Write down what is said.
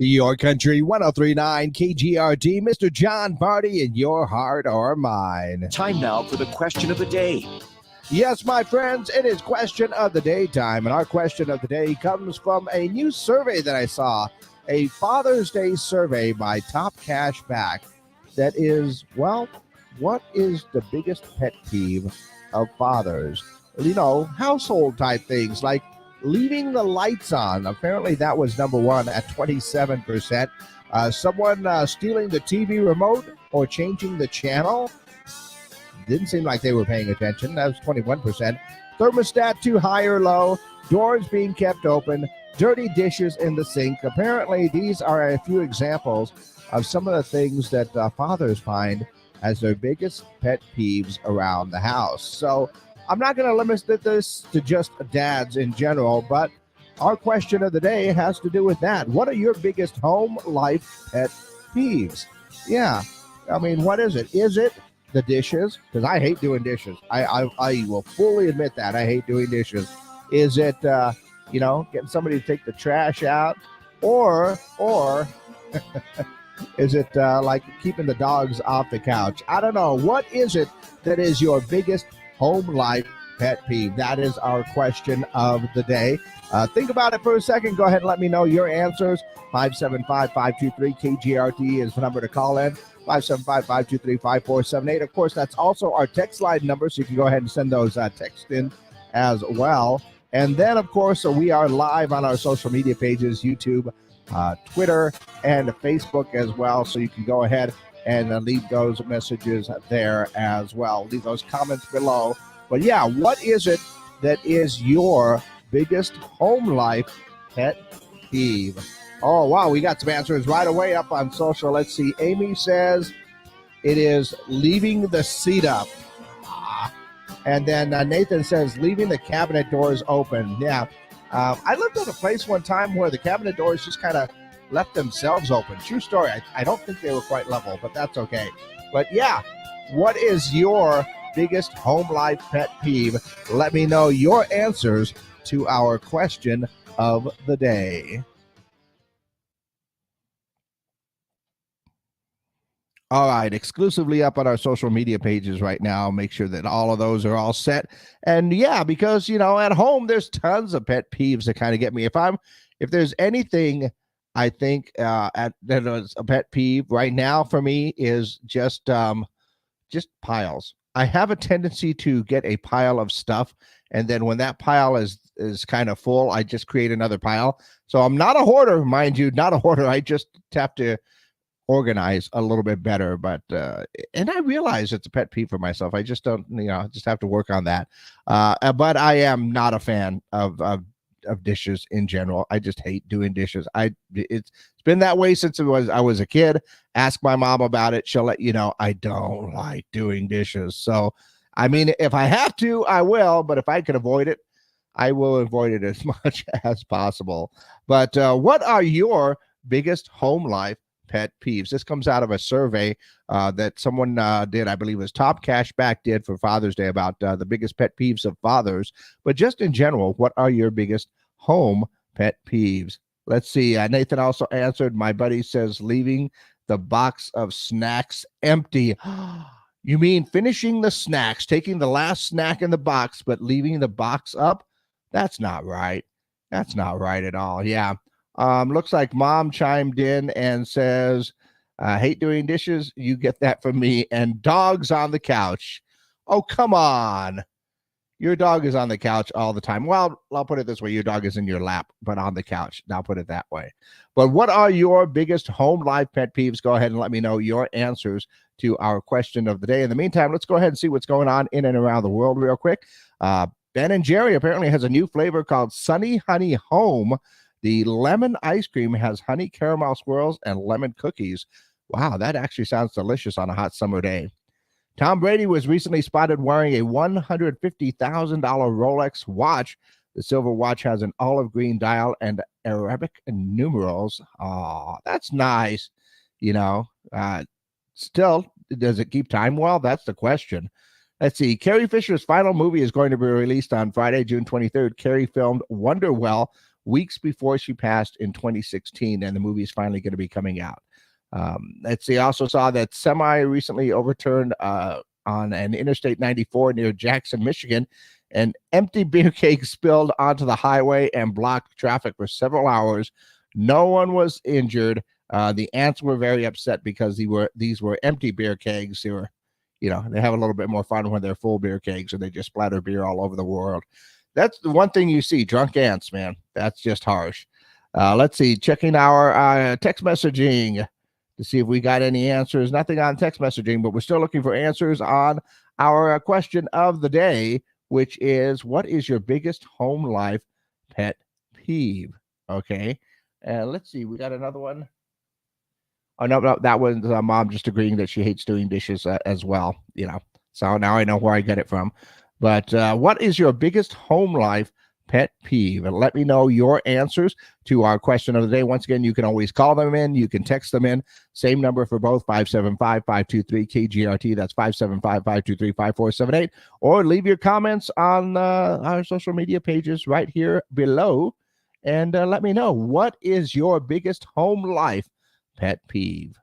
Your Country 103.9 KGRD, Mr. John Party in your heart or mine. Time now for the question of the day. Yes, my friends, it is question of the day time, and our question of the day comes from a new survey that I saw, a Father's Day survey by Top Cashback that is, well, what is the biggest pet peeve of fathers? You know, household type things like leaving the lights on. Apparently that was number one at 27%. Someone stealing the TV remote or changing the channel. Didn't seem like they were paying attention. That was 21%. Thermostat too high or low. Doors being kept open. Dirty dishes in the sink. Apparently these are a few examples of some of the things that fathers find as their biggest pet peeves around the house. So I'm not going to limit this to just dads in general, but our question of the day has to do with that. What are your biggest home life pet peeves? Yeah, I mean, what is it? Is it the dishes? Because I hate doing dishes. I will fully admit that. I hate doing dishes. Is it, getting somebody to take the trash out? Or is it like keeping the dogs off the couch? I don't know. What is it that is your biggest home life pet peeve? That is our question of the day. Think about it for a second. Go ahead and let me know your answers. 575-523-KGRT is the number to call in. 575-523-5478. Of course, that's also our text line number, so you can go ahead and send those texts in as well. And then, of course, we are live on our social media pages, YouTube, Twitter, and Facebook as well. So you can go ahead and leave those messages there as well. Leave those comments below. But yeah, what is it that is your biggest home life pet peeve? Oh, wow, we got some answers right away up on social. Let's see. Amy says it is leaving the seat up. And then Nathan says leaving the cabinet doors open. Yeah. I lived at a place one time where the cabinet doors just kind of left themselves open. True story. I don't think they were quite level, but that's okay. But yeah, what is your biggest home life pet peeve? Let me know your answers to our question of the day. All right, exclusively up on our social media pages right now. Make sure that all of those are all set. And yeah, because, at home, there's tons of pet peeves that kind of get me. If there's anything I think that is a pet peeve right now for me is just piles. I have a tendency to get a pile of stuff, and then when that pile is kind of full, I just create another pile. So I'm not a hoarder, mind you, not a hoarder. I just have to organize a little bit better, but and I realize it's a pet peeve for myself. I just don't, just have to work on that. But I am not a fan of dishes in general. I just hate doing dishes. It's been that way since I was a kid. Ask my mom about it. She'll let you know I don't like doing dishes. So, I mean, if I have to, I will. But if I can avoid it, I will avoid it as much as possible. But what are your biggest home life pet peeves? This comes out of a survey that someone did, I believe it was Top Cashback did for Father's Day about the biggest pet peeves of fathers. But just in general, what are your biggest home pet peeves? Let's see. Nathan also answered. My buddy says leaving the box of snacks empty. You mean finishing the snacks, taking the last snack in the box, but leaving the box up? That's not right. That's not right at all. Yeah. Looks like mom chimed in and says, hate doing dishes. You get that from me. And dogs on the couch. Oh, come on. Your dog is on the couch all the time. Well, I'll put it this way. Your dog is in your lap, but on the couch. I'll put it that way. But what are your biggest home life pet peeves? Go ahead and let me know your answers to our question of the day. In the meantime, let's go ahead and see what's going on in and around the world real quick. Ben & Jerry apparently has a new flavor called Sunny Honey Home. The lemon ice cream has honey caramel swirls and lemon cookies. Wow, that actually sounds delicious on a hot summer day. Tom Brady was recently spotted wearing a $150,000 Rolex watch. The silver watch has an olive green dial and Arabic numerals. Oh, that's nice. Still, does it keep time well? That's the question. Let's see. Carrie Fisher's final movie is going to be released on Friday, June 23rd. Carrie filmed Wonderwell weeks before she passed in 2016, and the movie is finally going to be coming out. Let's see. I also saw that semi recently overturned on an Interstate 94 near Jackson, Michigan. An empty beer keg spilled onto the highway and blocked traffic for several hours. No one was injured. The ants were very upset because these were empty beer kegs. They were, they have a little bit more fun when they're full beer kegs and they just splatter beer all over the world. That's the one thing you see, drunk ants, man. That's just harsh. Let's see, checking our text messaging to see if we got any answers. Nothing on text messaging, but we're still looking for answers on our question of the day, which is, what is your biggest home life pet peeve? Okay. Let's see. We got another one. Oh, no, that one's mom just agreeing that she hates doing dishes as well. So now I know where I get it from. But what is your biggest home life pet peeve? And let me know your answers to our question of the day. Once again, you can always call them in. You can text them in. Same number for both, 575-523-KGRT. That's 575-523-5478. Or leave your comments on our social media pages right here below. And let me know, what is your biggest home life pet peeve?